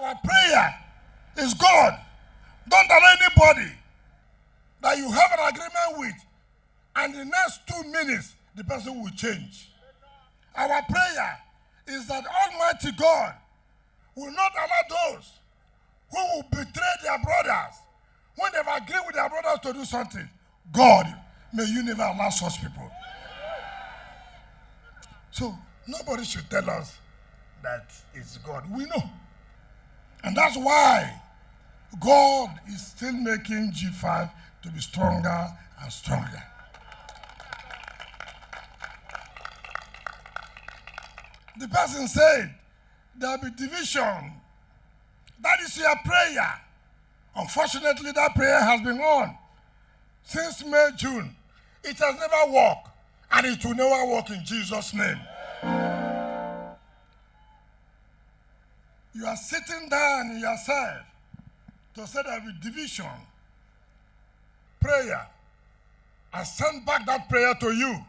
Our prayer is God. Don't allow anybody that you have an agreement with, and in the next 2 minutes, the person will change. Our prayer is that Almighty God will not allow those who will betray their brothers when they've agreed with their brothers to do something. God, may you never allow such people. So nobody should tell us that it's God. We know. And that's why God is still making G5 to be stronger and stronger. The person said there will be division. That is your prayer. Unfortunately, that prayer has been on since May, June. It has never worked, and it will never work in Jesus' name. You are sitting down in yourself to say there will be division. Prayer. I send back that prayer to you.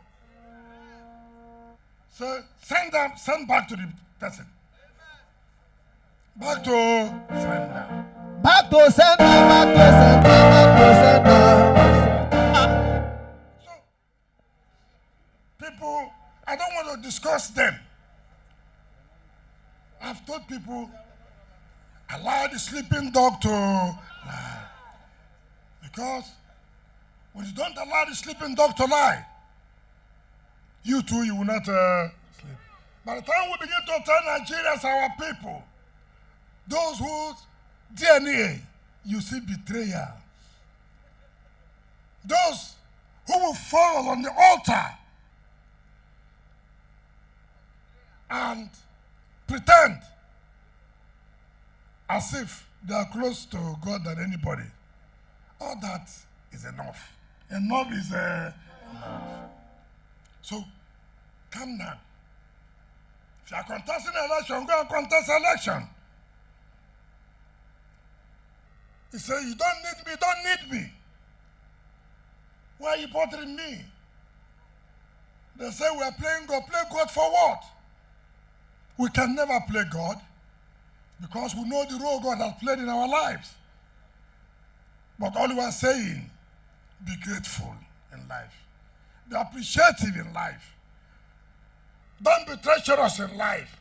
So send back to the person. Back to sender. Back to sender, back to sender, back to sender. So, people, I don't want to discuss them. I've told people, allow the sleeping dog to lie. Because when you don't allow the sleeping dog to lie, you too, you will not sleep. By the time we begin to tell Nigerians, our people, those whose DNA, you see betrayal. Those who will fall on the altar and pretend as if they are close to God than anybody. All that is enough. Enough is enough. So, calm down. If you are contesting election, go and contest election. He said, you don't need me, don't need me. Why are you bothering me? They say we are playing God. Play God for what? We can never play God because we know the role God has played in our lives. But all we are saying, be grateful in life. Be appreciative in life. Don't be treacherous in life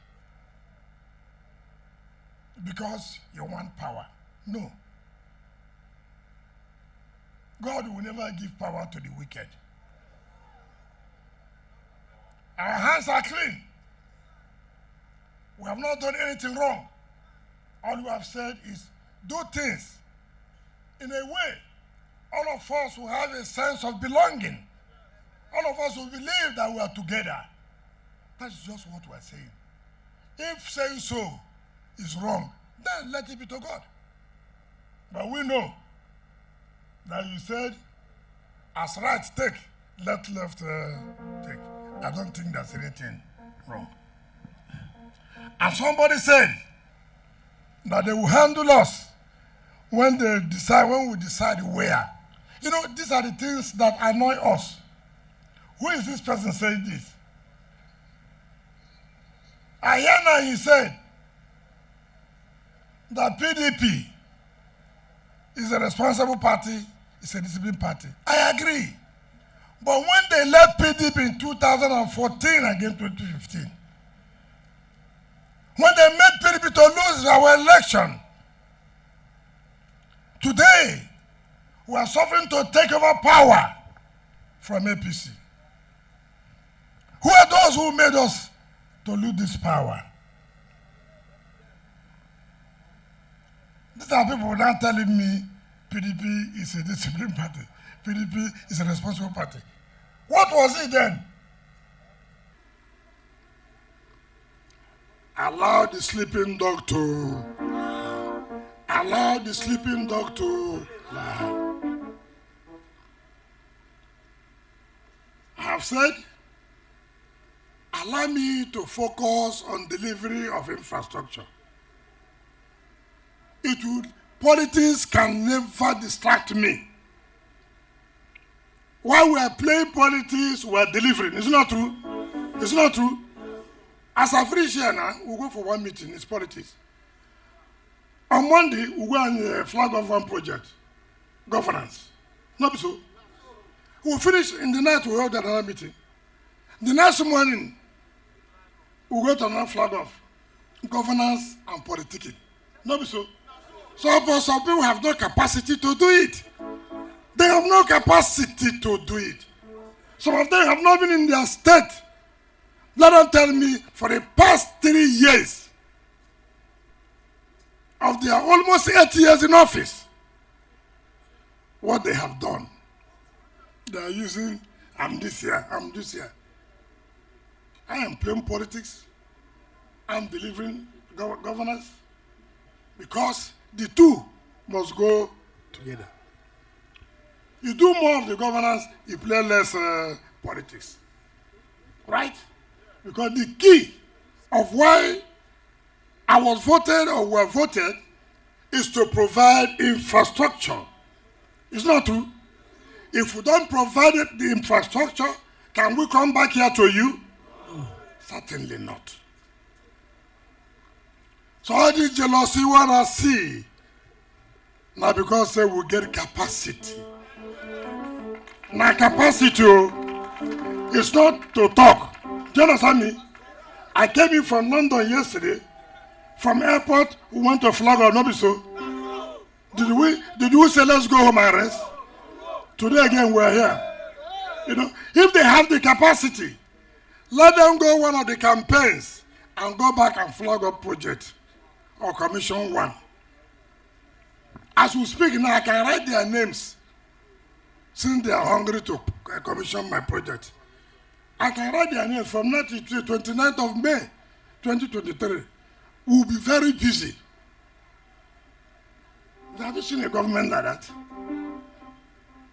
because you want power. No. God will never give power to the wicked. Our hands are clean. We have not done anything wrong. All we have said is do things in a way all of us will have a sense of belonging. All of us will believe that we are together. That's just what we're saying. If saying so is wrong, then let it be to God. But we know that you said, as right take, let left take. I don't think there's anything wrong. And somebody said that they will handle us when we decide where. You know, these are the things that annoy us. Who is this person saying this? Ayana, he said that PDP is a responsible party, it's a disciplined party. I agree. But when they left PDP in 2014 against 2015, when they made PDP to lose our election, today we are suffering to take over power from APC. Who are those who made us to lose this power? These are people now telling me PDP is a disciplined party. PDP is a responsible party. What was it then? Allow the sleeping dog to allow the sleeping dog to lie. I have said, allow me to focus on delivery of infrastructure. Politics can never distract me. While we are playing politics, we are delivering. It's not true. It's not true. As I finish here now, we'll go for one meeting. It's politics. On Monday, we go on flag of one project, governance. Not so. We'll finish in the night, we'll hold another meeting. The next morning, we'll go to another flag of governance and politicking. Not so. So some people have no capacity to do it. They have no capacity to do it. Some of them have not been in their state. Let them tell me for the past 3 years of their almost 8 years in office, what they have done. They are using, I'm this here. I am playing politics. I'm delivering governance. Because the two must go together. You do more of the governance, you play less politics. Right? Because the key of why I was voted or were voted is to provide infrastructure. It's not true. If we don't provide the infrastructure, can we come back here to you? Certainly not. So all this jealousy what I see, now because they will get capacity. Now capacity is not to talk. Do you understand me? I came in from London yesterday. From airport, we went to flag or not so. Did we say let's go home and rest? Today again we're here. You know, if they have the capacity, let them go one of the campaigns and go back and flag up project or commission one. As we speak now, I can write their names since they are hungry to commission my project. I can write their names from now to 29th of May, 2023. We'll be very busy. Have you seen a government like that?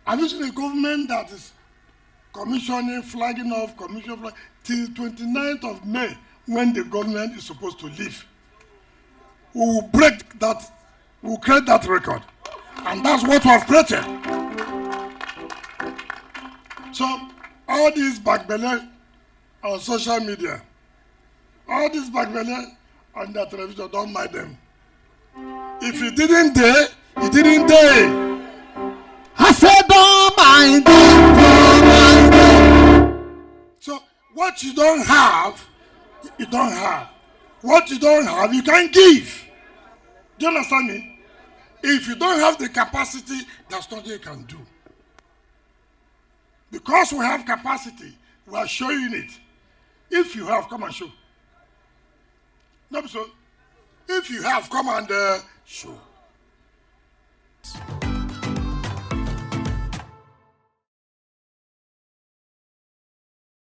Have you seen a government that is commissioning, flagging off, till 29th of May when the government is supposed to leave? We will break that, we will create that record. And that's what we have created. So, all these backbelly on social media, all these backbelly on the television, don't mind them. If you didn't dare, you didn't dare. I said, don't mind them, don't mind them. So, what you don't have, you don't have. What you don't have, you can't give. Do you understand me? If you don't have the capacity, there's nothing you can do. Because we have capacity, we are showing it. If you have, come and show. No, so if you have, come and show.